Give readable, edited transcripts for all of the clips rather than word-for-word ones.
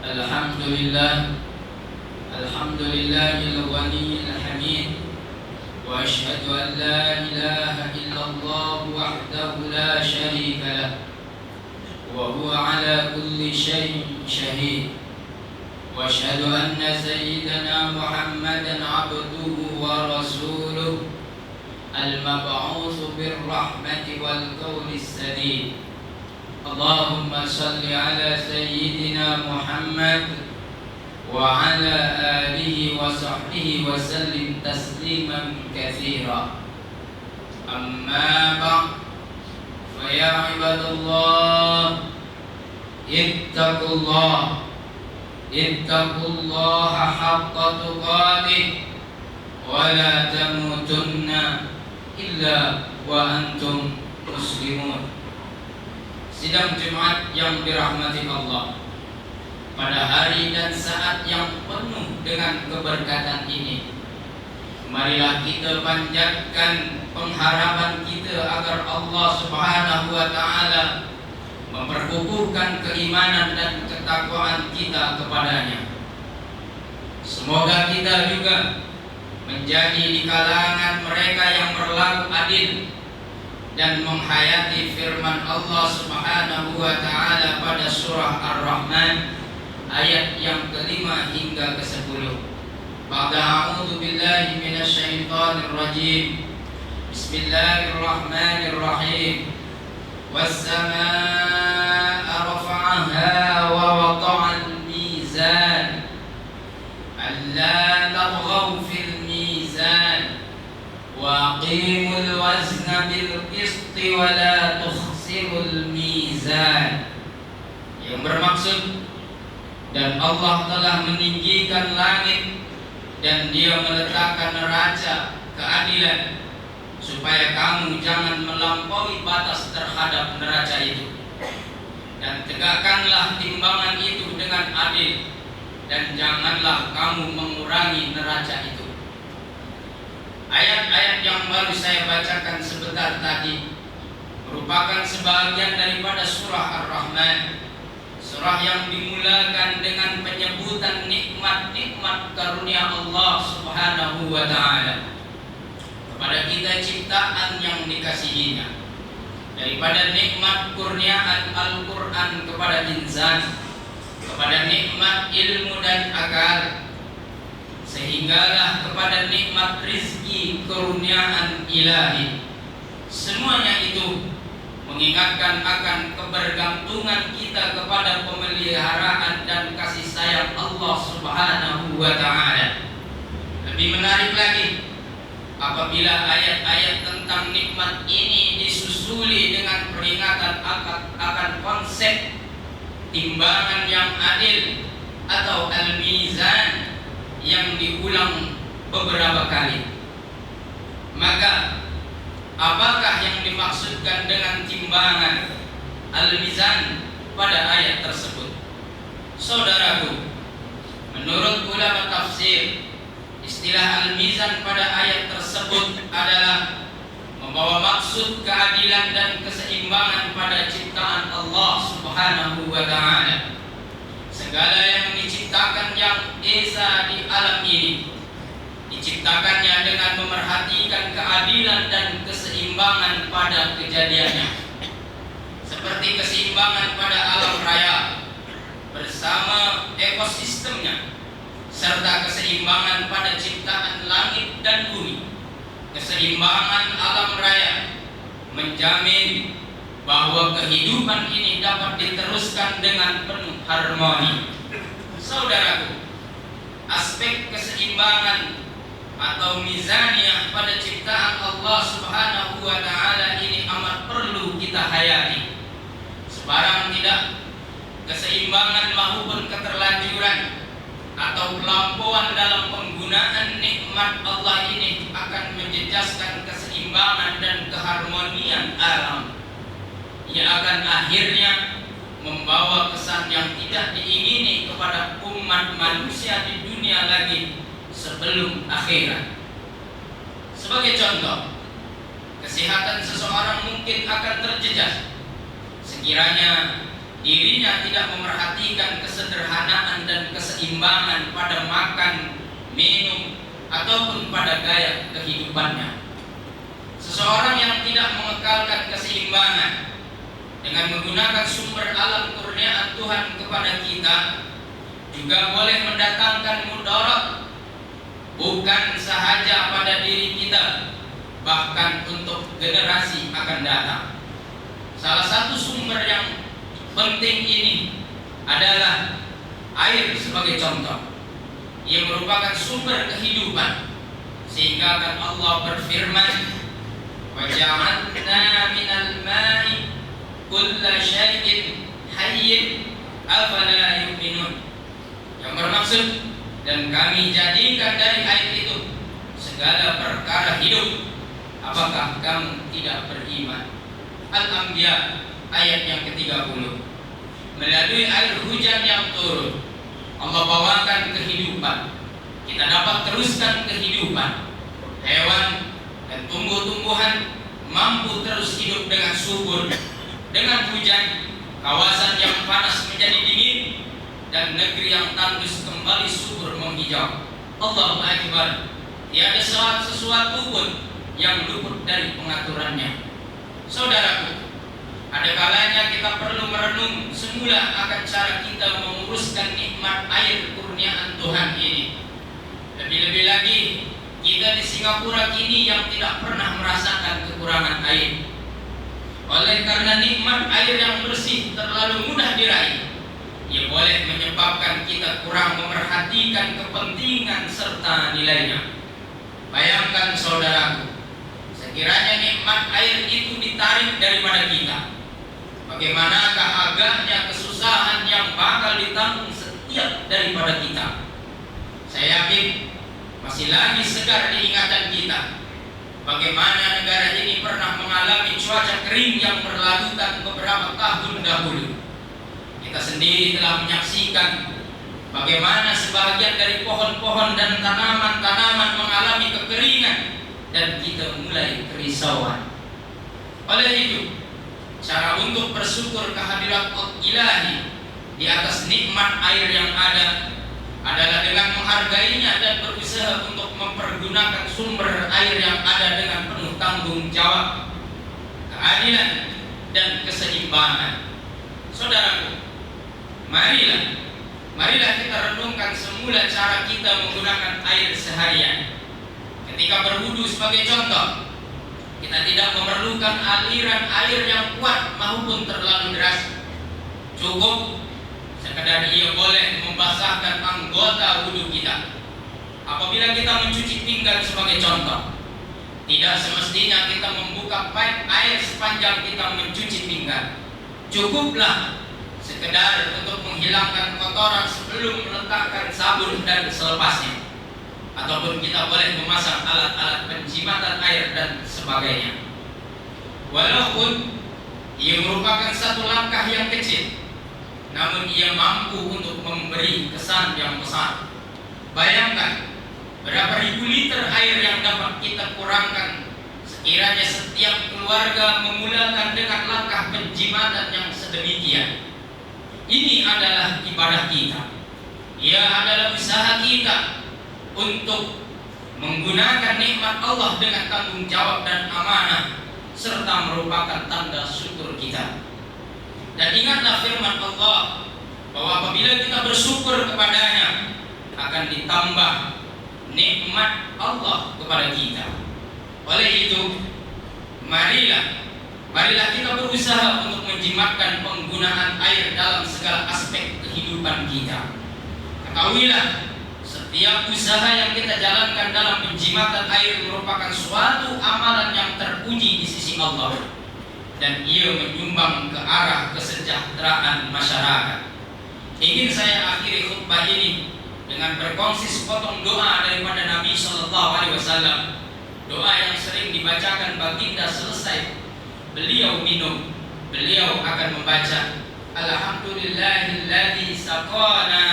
Alhamdulillah, Alhamdulillahil Ghaniyil Hamid, wa asyhadu an la ilaha illallah wahdahu la syarika lah, wa huwa ala kulli syai'in syahid, wa asyhadu anna sayyidana Muhammadan abduhu wa rasuluh, al-mab'uts bir-rahmati wal qawlis sadid. Allahumma salli ala sayyidina Muhammad wa ala alihi wa sahbihi wa sallim tasliman katsira. Amma ba'd, fa ya ibadallah, ittaqullaha haqqa tuqatih wa la tamutunna illa wa antum muslimun. Sidang Jumat yang dirahmati Allah, pada hari dan saat yang penuh dengan keberkatan ini, marilah kita panjatkan pengharapan kita agar Allah Subhanahu wa Ta'ala memperkukuhkan keimanan dan ketakwaan kita kepadanya. Semoga kita juga menjadi di kalangan mereka yang berlaku adil dan menghayati firman Allah Subhanahu wa Ta'ala pada surah Ar-Rahman ayat yang kelima hingga ke-10. Ba'da a'udzu billahi minasy syaithanir rajim. Bismillahirrahmanirrahim. Was-samaa'a rafa'aha wa wada'al mizan alla taghaw fil mizan wa aqimul wazna bil qisti wa la tukhsirul mizan, yang bermaksud, dan Allah telah meninggikan langit dan Dia meletakkan neraca keadilan supaya kamu jangan melampaui batas terhadap neraca itu, dan tegakkanlah timbangan itu dengan adil, dan janganlah kamu mengurangi neraca itu. Ayat-ayat yang baru saya bacakan sebentar tadi merupakan sebagian daripada surah Ar-Rahman, surah yang dimulakan dengan penyebutan nikmat-nikmat karunia Allah Subhanahu wa Ta'ala kepada kita ciptaan yang dikasihinya, daripada nikmat kurniaan Al-Quran kepada insan, kepada nikmat ilmu dan akal, sehinggalah kepada nikmat rizki kurniaan ilahi. Semuanya itu mengingatkan akan kebergantungan kita kepada pemeliharaan dan kasih sayang Allah Subhanahu wa Ta'ala. Lebih menarik lagi apabila ayat-ayat tentang nikmat ini disusuli dengan peringatan akan konsep timbangan yang adil atau al-mizan yang diulang beberapa kali. Maka apakah yang dimaksudkan dengan timbangan al-mizan pada ayat tersebut? Saudaraku, menurut ulama tafsir, istilah al-mizan pada ayat tersebut adalah membawa maksud keadilan dan keseimbangan pada ciptaan Allah Subhanahu wa Ta'ala. Segala yang diciptakan yang esa di alam ini diciptakannya dengan memerhatikan keadilan dan keseimbangan pada kejadiannya, seperti keseimbangan pada alam raya bersama ekosistemnya, serta keseimbangan pada ciptaan langit dan bumi. Keseimbangan alam raya menjamin bahwa kehidupan ini dapat diteruskan dengan penuh harmoni. Saudaraku, aspek keseimbangan atau mizaniyah pada ciptaan Allah Subhanahu wa Ta'ala ini amat perlu kita hayati. Sebarang tidak, keseimbangan maupun keterlanjuran atau pelampauan dalam penggunaan nikmat Allah ini akan menjejaskan keseimbangan dan keharmonian alam. Ia akan akhirnya membawa kesan yang tidak diingini kepada umat manusia di dunia lagi sebelum akhirat. Sebagai contoh, kesehatan seseorang mungkin akan terjejas sekiranya dirinya tidak memerhatikan kesederhanaan dan keseimbangan pada makan, minum, ataupun pada gaya kehidupannya. Seseorang yang tidak mengekalkan keseimbangan dengan menggunakan sumber alam kurniaan Tuhan kepada kita juga boleh mendatangkan mudarat, bukan sahaja pada diri kita, bahkan untuk generasi akan datang. Salah satu sumber yang penting ini adalah air sebagai contoh. Ia merupakan sumber kehidupan, sehingga kan Allah berfirman, "Wa ja'alna minal ma'i kulla syai'in hayyin afala yu'minun." Yang bermaksud, dan kami jadikan dari air itu segala perkara hidup, apakah kamu tidak beriman? Al-Anbiya ayat yang ke-30. Melalui air hujan yang turun, Allah bawakan kehidupan. Kita dapat teruskan kehidupan. Hewan dan tumbuh-tumbuhan mampu terus hidup dengan subur. Dengan hujan, kawasan yang panas menjadi dingin, dan negeri yang tandus kembali subur menghijau. Allahu Akbar. Tiada sesuatu pun yang luput dari pengaturannya. Saudaraku, ada kalanya kita perlu merenung semula akan cara kita menguruskan nikmat air kurniaan Tuhan ini. Lebih-lebih lagi, kita di Singapura kini yang tidak pernah merasakan kekurangan air. Oleh karena nikmat air yang bersih terlalu mudah diraih, ia boleh menyebabkan kita kurang memerhatikan kepentingan serta nilainya. Bayangkan saudaraku, sekiranya nikmat air itu ditarik daripada kita, bagaimanakah agaknya kesusahan yang bakal ditanggung setiap daripada kita. Saya yakin masih lagi segar di ingatan kita bagaimana negara ini pernah mengalami cuaca kering yang berlalutan beberapa tahun dahulu. Kita sendiri telah menyaksikan bagaimana sebagian dari pohon-pohon dan tanaman-tanaman mengalami kekeringan, dan kita mulai kerisauan. Oleh itu, cara untuk bersyukur kehadirat Ilahi di atas nikmat air yang ada adalah dengan menghargainya dan berusaha untuk mempergunakan sumber air yang ada dengan penuh tanggung jawab, keadilan, dan keseimbangan. Saudaraku, marilah kita renungkan semula cara kita menggunakan air seharian. Ketika berwudu sebagai contoh, kita tidak memerlukan aliran air yang kuat maupun terlalu deras. Cukup sekadar ia boleh membasahkan anggota wudu kita. Apabila kita mencuci pinggan sebagai contoh, tidak semestinya kita membuka pipe air sepanjang kita mencuci pinggan. Cukuplah sekedar untuk menghilangkan kotoran sebelum meletakkan sabun dan selepasnya. Ataupun kita boleh memasang alat-alat penjimatan air dan sebagainya. Walaupun ia merupakan satu langkah yang kecil, namun ia mampu untuk memberi kesan yang besar. Bayangkan berapa ribu liter air yang dapat kita kurangkan sekiranya setiap keluarga memulakan dengan langkah penjimatan yang sedemikian. Ini adalah ibadah kita. Ia adalah usaha kita untuk menggunakan nikmat Allah dengan tanggung jawab dan amanah, serta merupakan tanda syukur kita. Dan ingatlah firman Allah bahwa apabila kita bersyukur kepadanya, akan ditambah nikmat Allah kepada kita. Oleh itu, marilah kita berusaha untuk menjimatkan penggunaan air dalam segala aspek kehidupan kita. Ketahuilah, setiap usaha yang kita jalankan dalam penjimatan air merupakan suatu amalan yang terpuji di sisi Allah, dan ia menyumbang ke arah kesejahteraan masyarakat. Ingin saya akhiri khutbah ini dengan berkongsi sepotong doa daripada Nabi SAW. Doa yang sering dibacakan baginda selesai beliau minum. Beliau akan membaca, Alhamdulillahilladzi saqana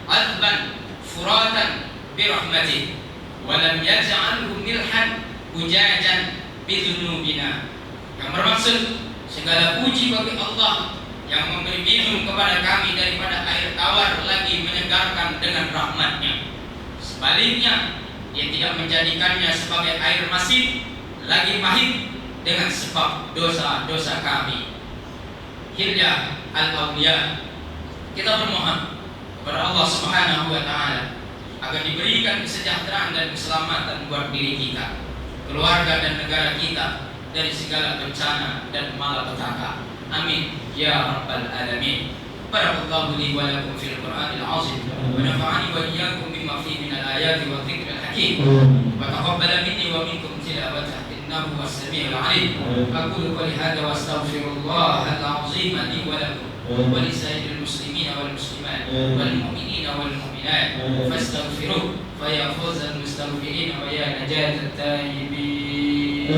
adban furatan birahmatih walam yaj'alhu milhan ujajan bidunubina. Yang bermaksud, segala puji bagi Allah yang memberi minum kepada kami daripada air tawar lagi menyegarkan dengan rahmat-Nya. Sebaliknya, Dia tidak menjadikannya sebagai air masin lagi pahit dengan sebab dosa-dosa kami. Hilyah al-awliya. Kita bermohon kepada Allah Subhanahu wa taala agar diberikan kesejahteraan dan keselamatan buat diri kita, keluarga dan negara kita dari segala bencana dan malapetaka. Amin ya rabbal alamin. Barakallahu li wa lakum fil Qur'anil azim wa nafa'ani wa iyyakum bima fihi min al-ayati wa dhikril hakim wa taqabbala minni wa minkum tilawatahu innahu was-sami'ul 'alim. Aqulu qawli hadha wa astaghfirullahal 'azim li wa lakum wa li sa'iril muslimina wal muslimat wal mu'minina wal mu'minat fastaghfiruhu fa ya fawzal mustaghfirin wa ya najatat taibin.